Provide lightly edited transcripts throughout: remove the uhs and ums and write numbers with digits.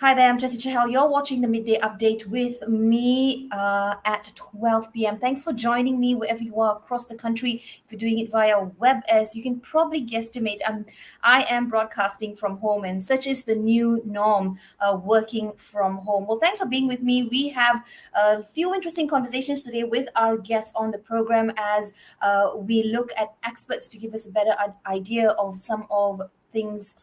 Hi there, I'm Jessy Chahal. You're watching the Midday Update with me at 12 p.m. Thanks for joining me wherever you are across the country. If you're doing it via web, as you can probably guesstimate, I am broadcasting from home, and such is the new norm, working from home. Well, thanks for being with me. We have a few interesting conversations today with our guests on the program as we look at experts to give us a better idea of some of the things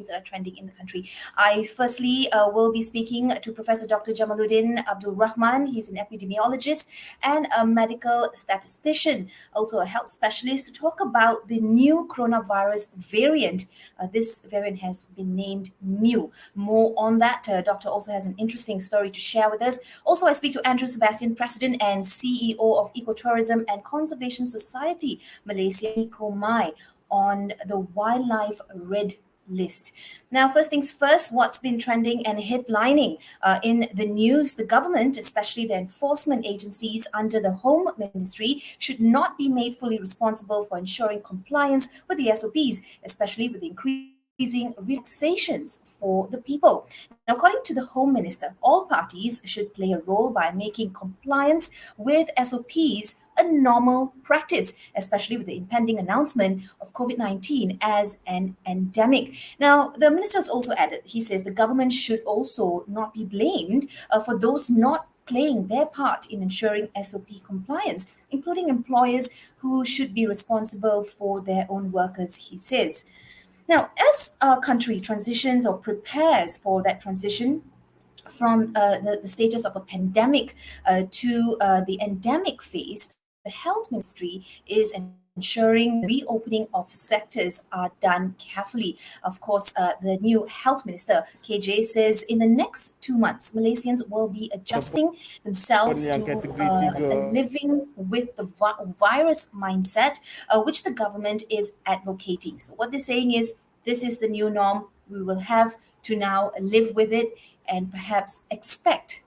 that are trending in the country. I firstly will be speaking to Professor Dr. Jamaluddin Abdul Rahman. He's an epidemiologist and a medical statistician, also a health specialist, to talk about the new coronavirus variant. This variant has been named Mu. More on that. Doctor also has an interesting story to share with us. Also, I speak to Andrew Sebastian, President and CEO of Ecotourism and Conservation Society, Malaysia, ECOMY, on the wildlife red list. Now, first things first, what's been trending and headlining in the news? The government, especially the enforcement agencies under the Home Ministry, should not be made fully responsible for ensuring compliance with the SOPs, especially with the increasing relaxations for the people. Now, according to the Home Minister, all parties should play a role by making compliance with SOPs a normal practice, especially with the impending announcement of COVID-19 as an endemic. Now, the minister has also added, he says the government should also not be blamed for those not playing their part in ensuring SOP compliance, including employers who should be responsible for their own workers, he says. Now, as our country transitions or prepares for that transition from the status of a pandemic to the endemic phase, the health ministry is ensuring the reopening of sectors are done carefully. Of course, the new health minister, KJ, says in the next 2 months, Malaysians will be adjusting themselves to living with the virus mindset, which the government is advocating. So what they're saying is, this is the new norm. We will have to now live with it and perhaps expect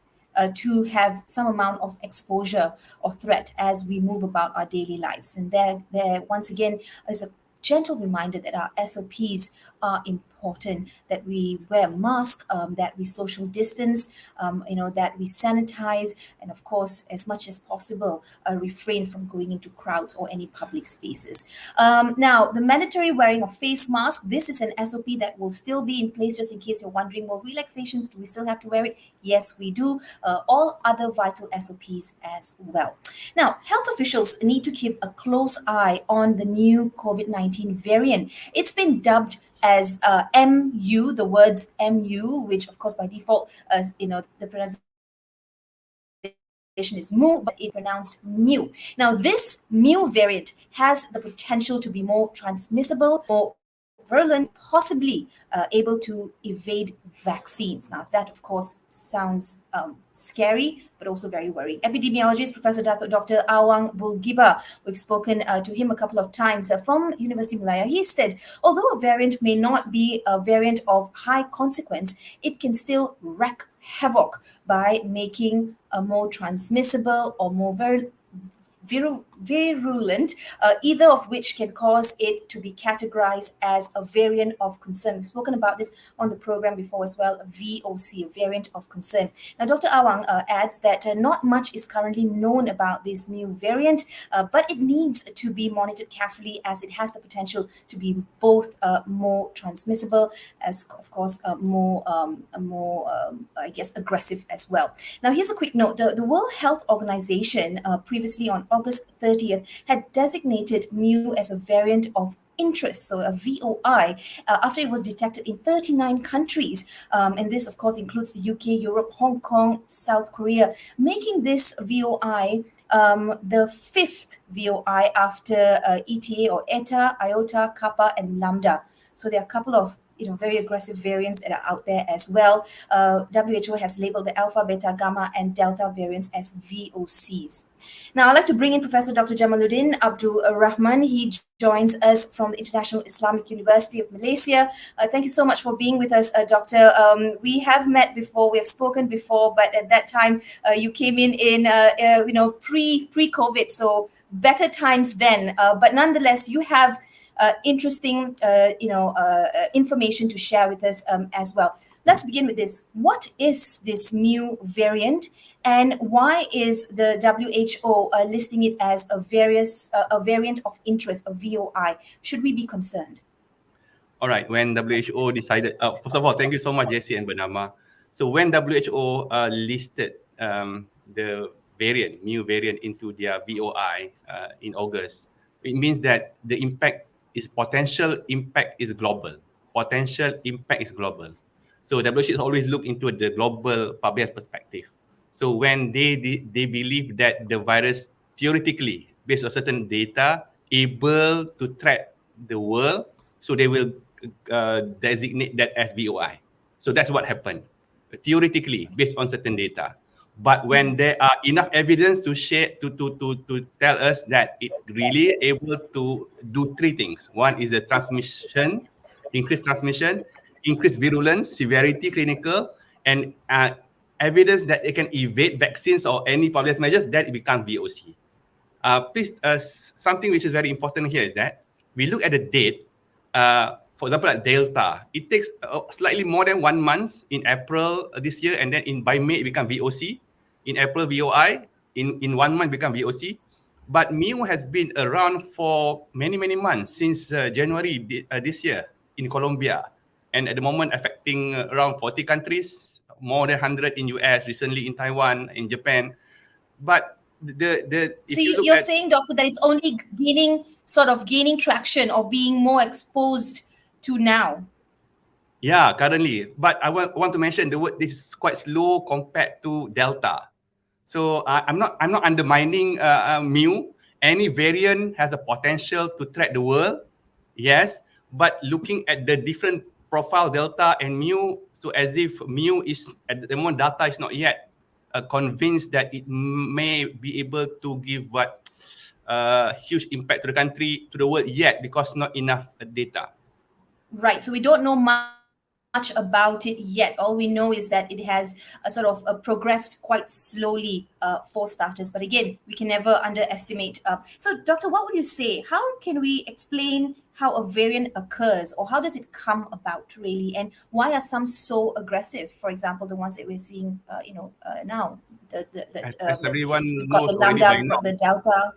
to have some amount of exposure or threat as we move about our daily lives. And there once again is a gentle reminder that our SOPs are important, that we wear a mask, that we social distance, that we sanitize, and of course, as much as possible, refrain from going into crowds or any public spaces. Now, the mandatory wearing of face mask, this is an SOP that will still be in place, just in case you're wondering, well, relaxations, do we still have to wear it? Yes, we do. All other vital SOPs as well. Now, health officials need to keep a close eye on the new COVID-19 variant. It's been dubbed as MU, the words MU, which of course by default, the pronunciation is Mu, but it's pronounced Mu. Now, this Mu variant has the potential to be more transmissible or virulent, possibly able to evade vaccines. Now, that of course sounds scary, but also very worrying. Epidemiologist Professor Dr. Awang Bulgiba, we've spoken to him a couple of times from University of Malaya. He said, although a variant may not be a variant of high consequence, it can still wreak havoc by making a more transmissible or more virulent, either of which can cause it to be categorized as a variant of concern. We've spoken about this on the program before as well, a VOC, a variant of concern. Now, Dr. Awang adds that not much is currently known about this new variant, but it needs to be monitored carefully as it has the potential to be both more transmissible as, of course, more aggressive as well. Now, here's a quick note. The World Health Organization previously on August 30th had designated Mu as a variant of interest, so a VOI, after it was detected in 39 countries. And this, of course, includes the UK, Europe, Hong Kong, South Korea, making this VOI the fifth VOI after ETA or ETA, IOTA, Kappa, and Lambda. So there are a couple of very aggressive variants that are out there as well. WHO has labeled the Alpha, Beta, Gamma, and Delta variants as VOCs. Now, I'd like to bring in Professor Dr. Jamaluddin Abdul Rahman. He joins us from the International Islamic University of Malaysia. Thank you so much for being with us, Doctor. We have met before, we have spoken before, but at that time you came in pre-COVID, so better times then. But nonetheless, you have interesting, information to share with us as well. Let's begin with this. What is this new variant, and why is the WHO listing it as a variant of interest, a VOI? Should we be concerned? All right. When WHO decided, first of all, thank you so much, Jessy and Bernama. So when WHO listed the new variant into their VOI in August, it means that the potential impact is global. Potential impact is global. So WHO always look into the global public health perspective. So when they believe that the virus theoretically, based on certain data, able to threat the world, so they will designate that as VOI. So that's what happened, theoretically, based on certain data. But when there are enough evidence to share to tell us that it really able to do three things. One is the transmission, increased virulence, severity, clinical, and evidence that it can evade vaccines or any public health measures, that it becomes VOC. Please, something which is very important here is that we look at the date. For example, like Delta, it takes slightly more than 1 month in April this year, and then by May it becomes VOC. In April, VOI. In 1 month, become VOC. But Mu has been around for many months, since January this year in Colombia, and at the moment affecting around 40 countries, more than 100 in US, recently in Taiwan, in Japan. But so you're saying, doctor, that it's only gaining traction or being more exposed to now? Yeah, currently. But I want to mention the word, this is quite slow compared to Delta. So I'm not undermining Mu. Any variant has a potential to threat the world, yes. But looking at the different profile, Delta and Mu, so as if Mu is at the moment, Delta is not yet convinced that it may be able to give huge impact to the country, to the world yet, because not enough data. Right. So we don't know much about it yet. All we know is that it has progressed quite slowly, for starters. But again, we can never underestimate. So, doctor, what would you say? How can we explain how a variant occurs, or how does it come about, really? And why are some so aggressive? For example, the ones that we're seeing, now. As everyone we've got knows the Lambda, already by we've now. got the Delta.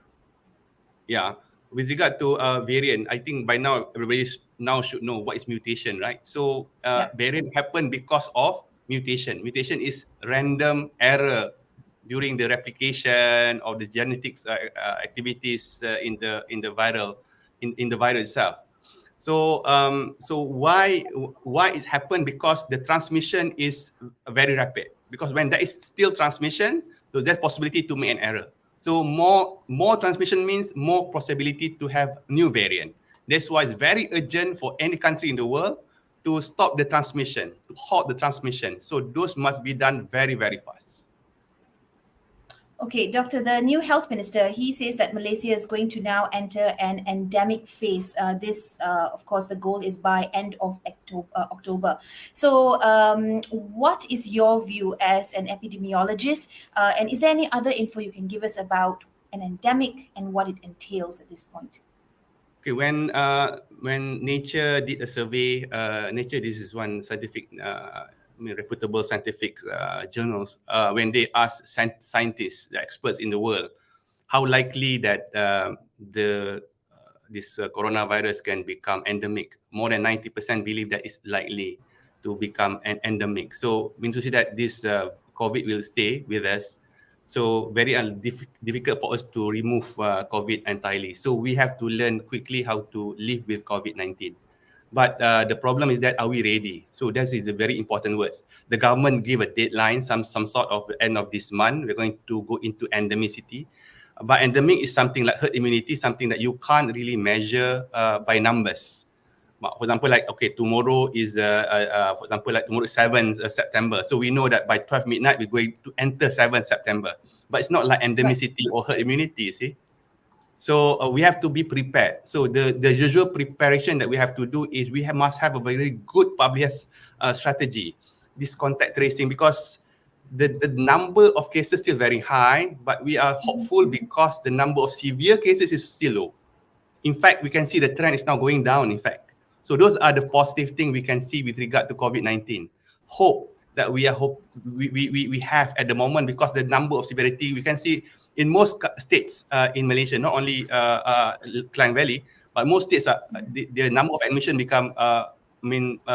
Yeah. With regard to variant, I think by now everybody now should know what is mutation, right? So variant happen because of mutation. Mutation is random error during the replication of the genetics activities in the virus itself. So why it's happened? Because the transmission is very rapid. Because when there is still transmission, so there's possibility to make an error. So more transmission means more possibility to have new variant. That's why it's very urgent for any country in the world to stop the transmission, to halt the transmission. So those must be done very fast. Okay, Doctor, the new health minister, he says that Malaysia is going to now enter an endemic phase. Of course, the goal is by end of October. So what is your view as an epidemiologist? And is there any other info you can give us about an endemic and what it entails at this point? Okay, when Nature did a survey, Nature, this is one scientific reputable scientific journals, when they asked scientists, the experts in the world, how likely that this coronavirus can become endemic, more than 90% believe that it's likely to become an endemic. So means to say that this COVID will stay with us. So very difficult for us to remove COVID entirely. So we have to learn quickly how to live with COVID-19. But the problem is that, are we ready? So that is a very important words. The government give a deadline, some sort of the end of this month. We're going to go into endemicity. But endemic is something like herd immunity, something that you can't really measure by numbers. For example, tomorrow is, tomorrow is 7th September. So we know that by 12 midnight, we're going to enter 7th September. But it's not like endemicity or herd immunity, you see. So we have to be prepared. So the usual preparation that we have to do is we must have a very good public health strategy, this contact tracing, because the number of cases is still very high, but we are hopeful because the number of severe cases is still low. In fact, we can see the trend is now going down, in fact. So those are the positive things we can see with regard to COVID-19. Hope that we have at the moment, because the number of severity, we can see in most states in Malaysia, not only Klang Valley, but most states, the number of admission become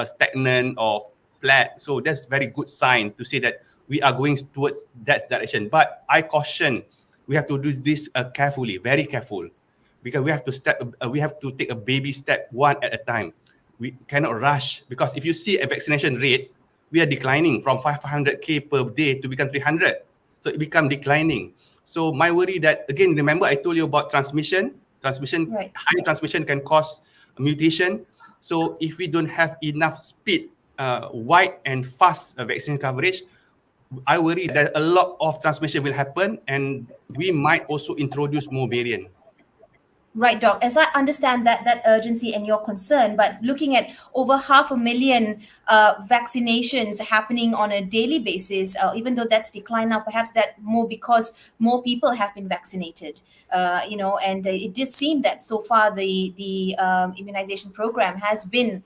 stagnant or flat. So that's very good sign to say that we are going towards that direction. But I caution, we have to do this carefully, very careful, because we have to take a baby step, one at a time. We cannot rush, because if you see a vaccination rate, we are declining from 500k per day to become 300. So it become declining. So my worry that, again, remember I told you about transmission. Right. High transmission can cause mutation. So if we don't have enough speed, wide and fast vaccine coverage, I worry that a lot of transmission will happen, and we might also introduce more variant. Right, Doc. As I understand that urgency and your concern, but looking at over 500,000 vaccinations happening on a daily basis, even though that's declined now, perhaps that more because more people have been vaccinated, and it does seem that so far the immunization program has been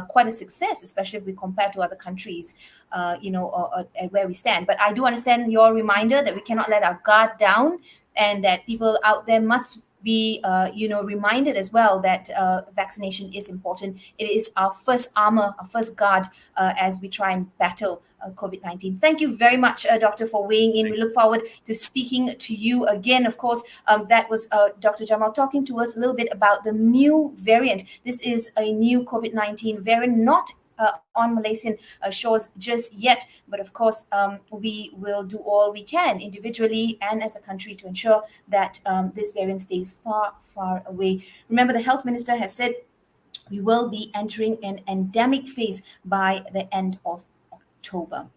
quite a success, especially if we compare to other countries, where we stand. But I do understand your reminder that we cannot let our guard down, and that people out there must be reminded as well that vaccination is important. It is our first armor, our first guard as we try and battle COVID-19. Thank you very much, Doctor, for weighing in. We look forward to speaking to you again. Of course, that was Dr. Jamal talking to us a little bit about the new variant. This is a new COVID-19 variant, not on Malaysian shores just yet. But of course, we will do all we can individually and as a country to ensure that this variant stays far, far away. Remember, the health minister has said we will be entering an endemic phase by the end of October.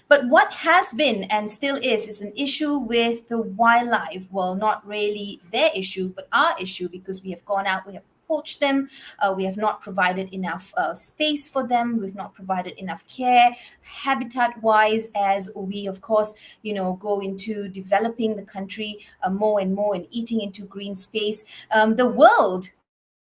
But what has been and still is an issue with the wildlife. Well, not really their issue, but our issue, because we have gone out, we have poached them, we have not provided enough space for them, we've not provided enough care, habitat-wise, as we, of course, go into developing the country more and more and eating into green space. The world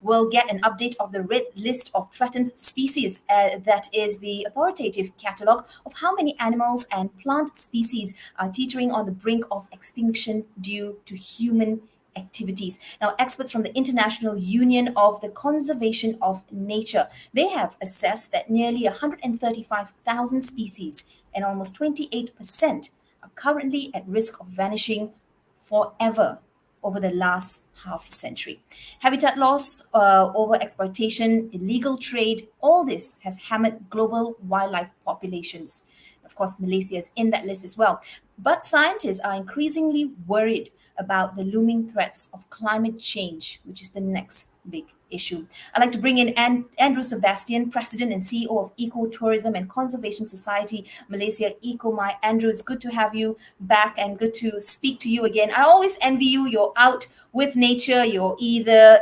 will get an update of the red list of threatened species. That is the authoritative catalogue of how many animals and plant species are teetering on the brink of extinction due to human activities. Now, experts from the International Union of the Conservation of Nature, they have assessed that nearly 135,000 species and almost 28% are currently at risk of vanishing forever over the last half century. Habitat loss, overexploitation, illegal trade, all this has hammered global wildlife populations. Of course, Malaysia is in that list as well. But scientists are increasingly worried about the looming threats of climate change, which is the next big issue. I'd like to bring in Andrew Sebastian, President and CEO of Ecotourism and Conservation Society Malaysia, ECOMY. Andrew, it's good to have you back and good to speak to you again. I always envy you. You're out with nature. You're either,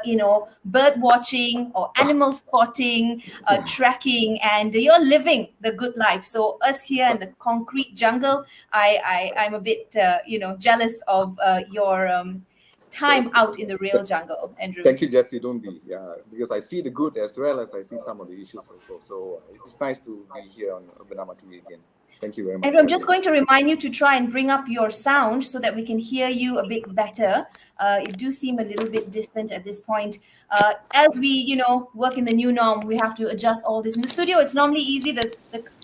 bird watching or animal spotting, trekking, and you're living the good life. So us here in the concrete jungle, I'm a bit, jealous of your time out in the real jungle, Andrew. Thank you, Jessy. Don't be, because I see the good as well as I see some of the issues also. So it's nice to be here on Bernama TV again. Thank you very much. Andrew, I'm just going to remind you to try and bring up your sound so that we can hear you a bit better. You do seem a little bit distant at this point. As we, work in the new norm, we have to adjust all this. In the studio, it's normally easy. The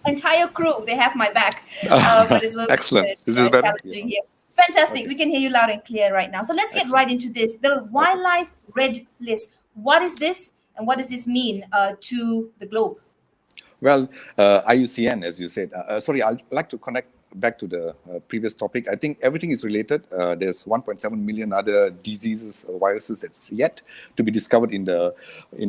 entire crew, they have my back. But it's a little Excellent. bit This is better. challenging here. Fantastic. Okay. We can hear you loud and clear right now. So let's get right into this. The Wildlife Red List. What is this and what does this mean to the globe? Well, IUCN, as you said. Sorry, I'd like to connect back to the previous topic. I think everything is related. There's 1.7 million other diseases or viruses that's yet to be discovered in the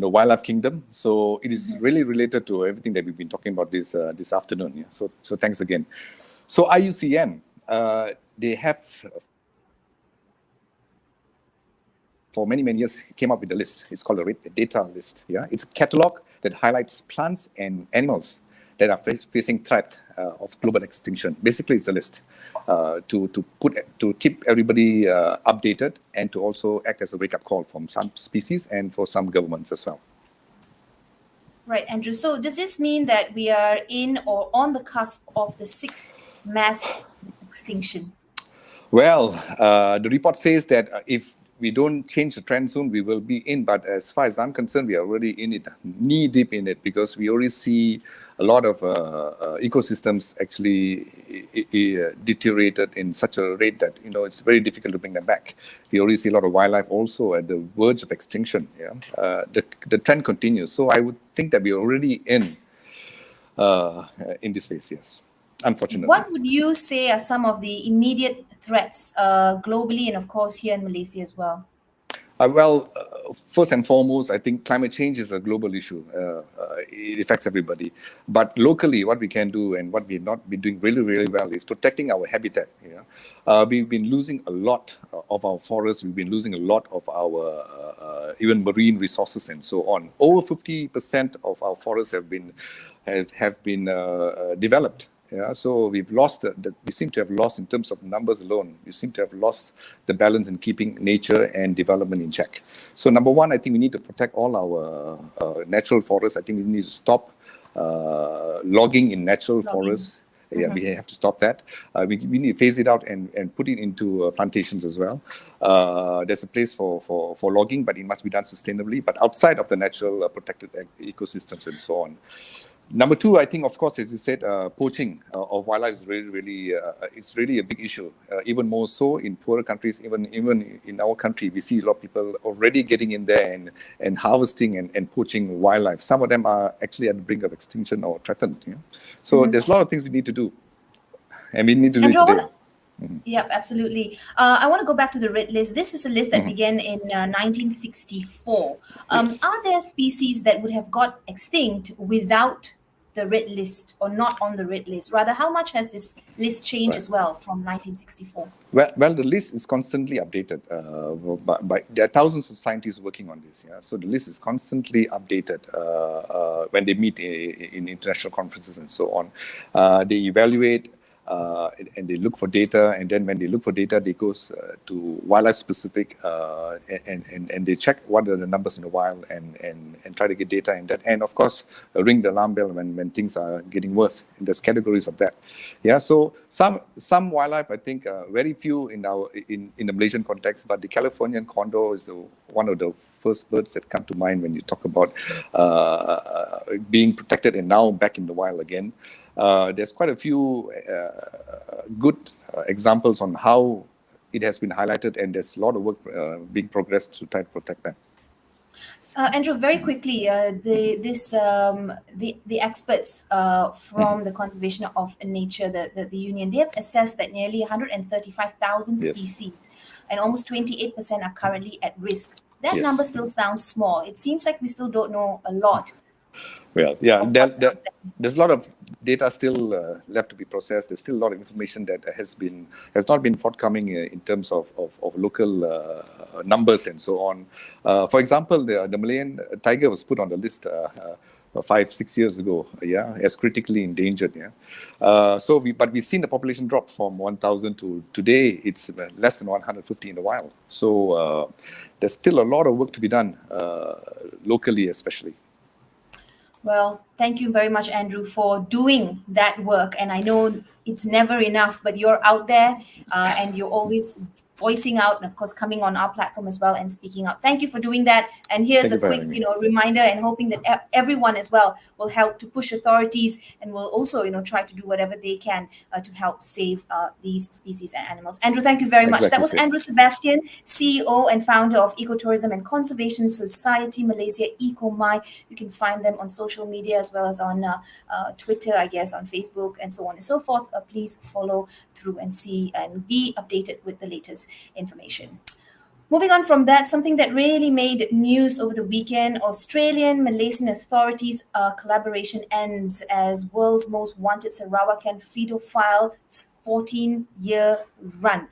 wildlife kingdom. So it is really related to everything that we've been talking about this afternoon. Yeah. So thanks again. So IUCN, they have for many years came up with a list. It's called a data list. Yeah, it's a catalog that highlights plants and animals that are facing threat of global extinction. Basically, it's a list to keep everybody updated and to also act as a wake-up call from some species and for some governments as well. Right, Andrew. So does this mean that we are in or on the cusp of the 6th mass extinction? Well, the report says that if we don't change the trend soon, we will be in. But as far as I'm concerned, we are already in it, knee deep in it, because we already see a lot of ecosystems actually deteriorated in such a rate that it's very difficult to bring them back. We already see a lot of wildlife also at the verge of extinction. Yeah, the trend continues. So I would think that we are already in this phase. Yes. Unfortunately. What would you say are some of the immediate threats globally and, of course, here in Malaysia as well? First and foremost, I think climate change is a global issue. It affects everybody. But locally, what we can do and what we've not been doing really, really well is protecting our habitat. We've been losing a lot of our forests. We've been losing a lot of our even marine resources and so on. Over 50% of our forests have been developed. Yeah, so we've lost we seem to have lost in terms of numbers alone. We seem to have lost the balance in keeping nature and development in check. So number one, I think we need to protect all our natural forests. I think we need to stop logging in natural forests. Yeah, we have to stop that. We need to phase it out and put it into plantations as well. There's a place for logging, but it must be done sustainably, but outside of the natural protected ecosystems and so on. Number two, I think, of course, as you said, poaching of wildlife is really it's really a big issue. Even more so in poorer countries, even in our country, we see a lot of people already getting in there and harvesting and poaching wildlife. Some of them are actually at the brink of extinction or threatened. So there's a lot of things we need to do, and we need to do it today. Yep, absolutely. I want to go back to the red list. This is a list that began in 1964. Yes. Are there species that would have got extinct without the red list or not on the red list? Rather, how much has this list changed as well from 1964? Well, the list is constantly updated. There are thousands of scientists working on this. Yeah, so the list is constantly updated when they meet in international conferences and so on. They evaluate. And they look for data, and then when they look for data, they go to wildlife specific and they check what are the numbers in the wild and try to get data in that, and of course ring the alarm bell when things are getting worse. And there's categories of that. Yeah, so some wildlife, I think very few in the Malaysian context, but the Californian condor is one of the first birds that come to mind when you talk about being protected and now back in the wild again. There's quite a few good examples on how it has been highlighted, and there's a lot of work being progressed to try to protect them. Andrew, very quickly, the experts from the Conservation of Nature, the union, they have assessed that nearly 135,000 species and almost 28% are currently at risk. That number still sounds small. It seems like we still don't know a lot. Well, yeah, there's a lot of data still left to be processed. There's still a lot of information that has not been forthcoming in terms of local numbers and so on. For example, the Malayan tiger was put on the list 5-6 years ago, as critically endangered. But we've seen the population drop from 1,000 to today. It's less than 150 in the wild. So there's still a lot of work to be done locally, especially. Well, thank you very much, Andrew, for doing that work. And I know it's never enough, but you're out there and you're always voicing out and, of course, coming on our platform as well and speaking out. Thank you for doing that. And here's a quick, reminder, and hoping that everyone as well will help to push authorities and will also, try to do whatever they can to help save these species and animals. Andrew, thank you very much. That was Andrew Sebastian, CEO and founder of Ecotourism and Conservation Society Malaysia, ECOMY. You can find them on social media as well as on Twitter, I guess, on Facebook and so on and so forth. Please follow through and see and be updated with the latest information. Moving on from that, something that really made news over the weekend, Australian Malaysian authorities collaboration ends as world's most wanted Sarawakian paedophile 14-year run.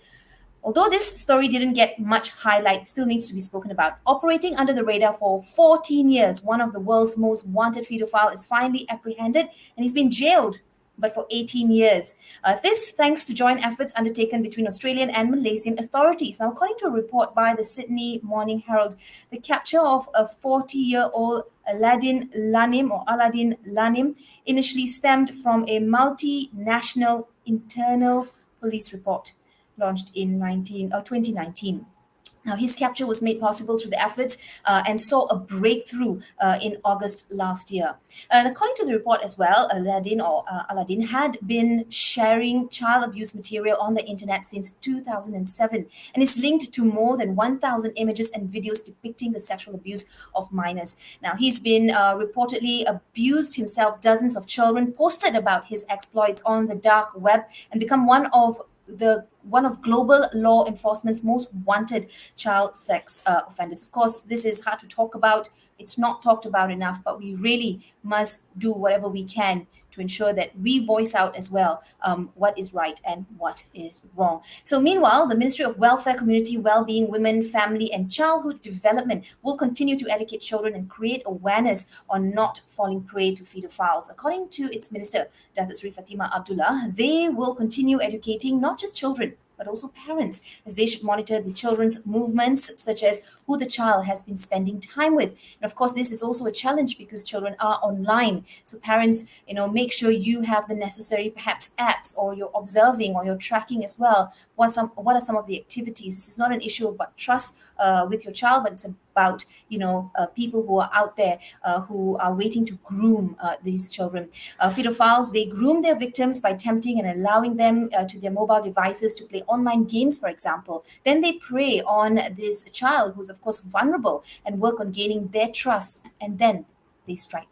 Although this story didn't get much highlight, still needs to be spoken about. Operating under the radar for 14 years, one of the world's most wanted pedophile is finally apprehended and he's been jailed, but for 18 years. This thanks to joint efforts undertaken between Australian and Malaysian authorities. Now, according to a report by the Sydney Morning Herald, the capture of a 40-year-old Aladdin Lanim initially stemmed from a multinational internal police report launched in 2019. Now, his capture was made possible through the efforts and saw a breakthrough in August last year. And according to the report as well, Aladdin had been sharing child abuse material on the internet since 2007 and is linked to more than 1,000 images and videos depicting the sexual abuse of minors. Now, he's been reportedly abused himself dozens of children, posted about his exploits on the dark web, and become one of global law enforcement's most wanted child sex offenders. Of course, this is hard to talk about. It's not talked about enough, but we really must do whatever we can to ensure that we voice out as well what is right and what is wrong. So meanwhile, the Ministry of Welfare, Community Wellbeing, Women, Family and Childhood Development will continue to educate children and create awareness on not falling prey to pedophiles. According to its minister, Datuk Seri Fatimah Abdullah, they will continue educating not just children, but also parents, as they should monitor the children's movements, such as who the child has been spending time with. And of course, this is also a challenge because children are online. So parents, make sure you have the necessary perhaps apps, or you're observing or you're tracking as well. What are some of the activities? This is not an issue about trust with your child, but it's about people who are out there who are waiting to groom these children. Pedophiles, they groom their victims by tempting and allowing them to their mobile devices to play online games, for example. Then they prey on this child who's of course vulnerable and work on gaining their trust, and then they strike.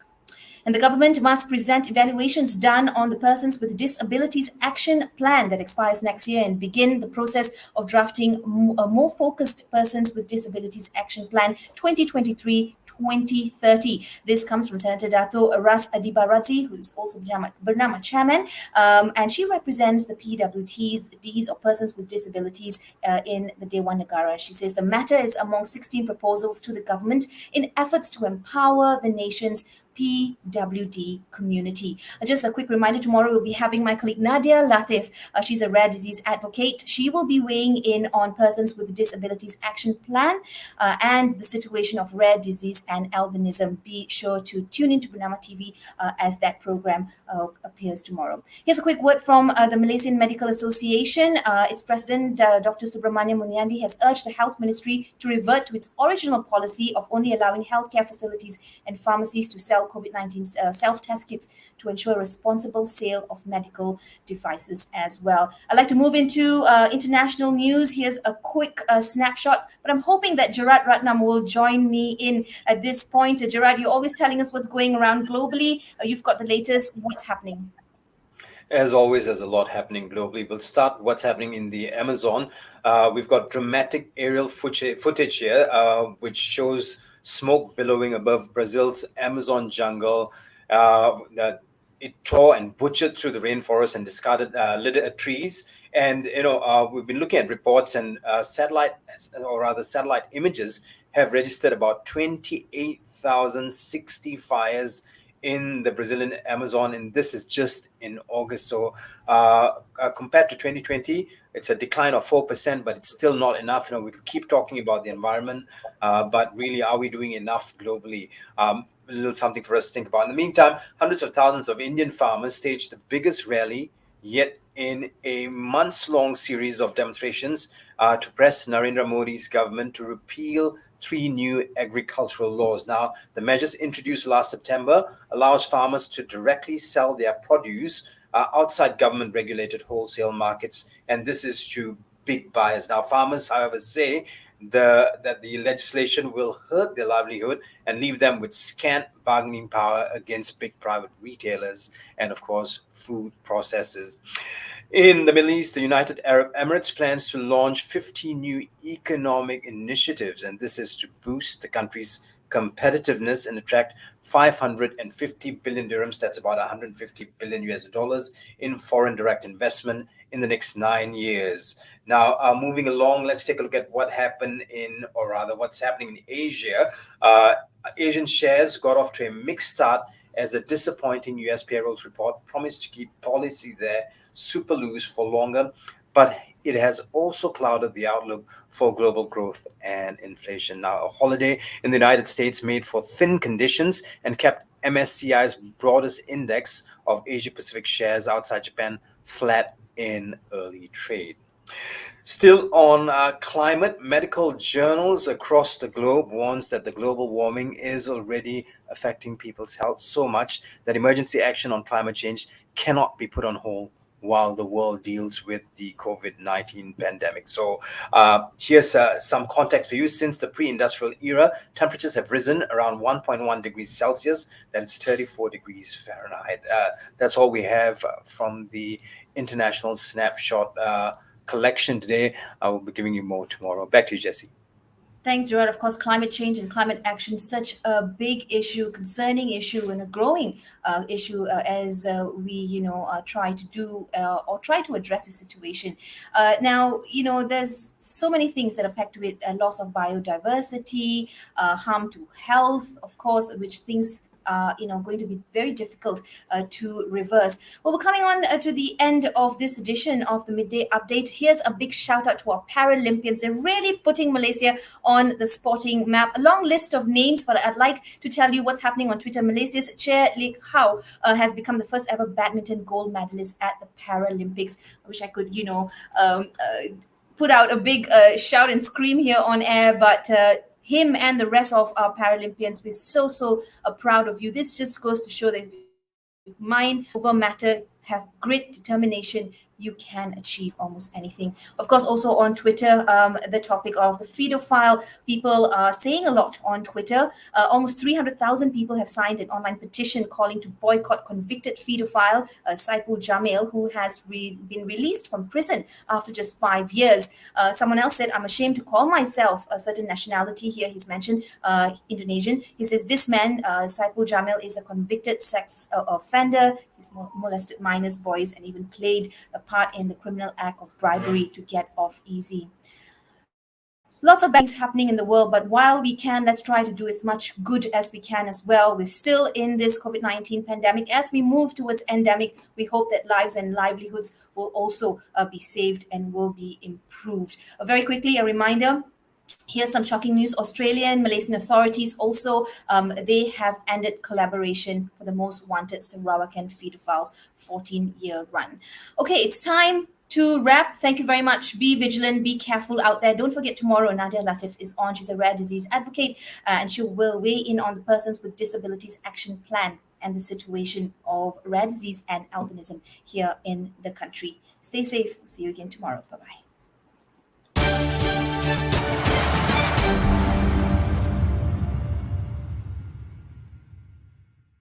And the government must present evaluations done on the Persons with Disabilities Action Plan that expires next year and begin the process of drafting a more focused Persons with Disabilities Action Plan 2023-2030. This comes from Senator Dato Ras Adiba, who's also Bernama chairman, and she represents the PWTs, or persons with disabilities in the Dewan Negara. She says the matter is among 16 proposals to the government in efforts to empower the nation's PWD community. Just a quick reminder, tomorrow we'll be having my colleague Nadia Latif. She's a rare disease advocate. She will be weighing in on Persons with Disabilities Action Plan and the situation of rare disease and albinism. Be sure to tune into Bernama TV as that program appears tomorrow. Here's a quick word from the Malaysian Medical Association. Its president, Dr. Subramaniam Muniandi, has urged the Health Ministry to revert to its original policy of only allowing healthcare facilities and pharmacies to sell COVID-19 self-test kits to ensure responsible sale of medical devices as well. I'd like to move into international news. Here's a quick snapshot, but I'm hoping that Gerard Ratnam will join me in at this point. Gerard, you're always telling us what's going around globally. You've got the latest. What's happening? As always, there's a lot happening globally. We'll start what's happening in the Amazon. We've got dramatic aerial footage here, which shows smoke billowing above Brazil's Amazon jungle. That it tore and butchered through the rainforest and discarded littered trees. And we've been looking at reports, and satellite images have registered about 28,060 fires in the Brazilian Amazon, and this is just in August. So compared to 2020, it's a decline of 4%, but it's still not enough. We keep talking about the environment, but really, are we doing enough globally? A little something for us to think about. In the meantime, hundreds of thousands of Indian farmers staged the biggest rally yet in a months-long series of demonstrations to press Narendra Modi's government to repeal 3 new agricultural laws. Now, the measures introduced last September allows farmers to directly sell their produce outside government-regulated wholesale markets, and this is to big buyers. Now, farmers, however, say that the legislation will hurt their livelihood and leave them with scant bargaining power against big private retailers and, of course, food processors. In the Middle East, the United Arab Emirates plans to launch 50 new economic initiatives, and this is to boost the country's competitiveness and attract 550 billion dirhams, that's about 150 billion US dollars, in foreign direct investment in the next 9 years. Now, moving along, let's take a look at what happened what's happening in Asia. Asian shares got off to a mixed start as a disappointing US payrolls report promised to keep policy there super loose for longer, but it has also clouded the outlook for global growth and inflation. Now, a holiday in the United States made for thin conditions and kept MSCI's broadest index of Asia-Pacific shares outside Japan flat in early trade. Still on climate, medical journals across the globe warns that the global warming is already affecting people's health so much that emergency action on climate change cannot be put on hold while the world deals with the COVID-19 pandemic. So here's some context for you. Since the pre-industrial era, temperatures have risen around 1.1 degrees Celsius. That is 34 degrees Fahrenheit. That's all we have from the International Snapshot collection today. I will be giving you more tomorrow. Back to you, Jessy. Thanks, Gerard. Of course, climate change and climate action is such a big issue, concerning issue, and a growing issue as we, try to do or try to address the situation. Now, there's so many things that are packed with loss of biodiversity, harm to health, of course, which things going to be very difficult to reverse. Well, we're coming on to the end of this edition of the Midday Update. Here's a big shout out to our Paralympians. They're really putting Malaysia on the sporting map. A long list of names, but I'd like to tell you what's happening on Twitter. Malaysia's Chair Lik Hau has become the first ever badminton gold medalist at the Paralympics. I wish I could, put out a big shout and scream here on air, but him and the rest of our Paralympians, we're so proud of you. This just goes to show that if you mind over matter, have grit, determination, you can achieve almost anything. Of course, also on Twitter, the topic of the paedophile, people are saying a lot on Twitter. Almost 300,000 people have signed an online petition calling to boycott convicted paedophile Saipul Jamil, who has been released from prison after just 5 years. Someone else said, I'm ashamed to call myself a certain nationality. Here he's mentioned Indonesian. He says, this man, Saipul Jamil, is a convicted sex offender. He's molested minors, boys, and even played a part in the criminal act of bribery to get off easy. Lots of bad things happening in the world, but while we can, let's try to do as much good as we can as well. We're still in this COVID-19 pandemic. As we move towards endemic, we hope that lives and livelihoods will also be saved and will be improved. Very quickly, a reminder. Here's some shocking news. Australian, Malaysian authorities also, they have ended collaboration for the most wanted Sarawakian paedophiles 14-year run. Okay, it's time to wrap. Thank you very much. Be vigilant, be careful out there. Don't forget tomorrow, Nadia Latif is on. She's a rare disease advocate and she will weigh in on the Persons with Disabilities Action Plan and the situation of rare disease and albinism here in the country. Stay safe. See you again tomorrow. Bye-bye.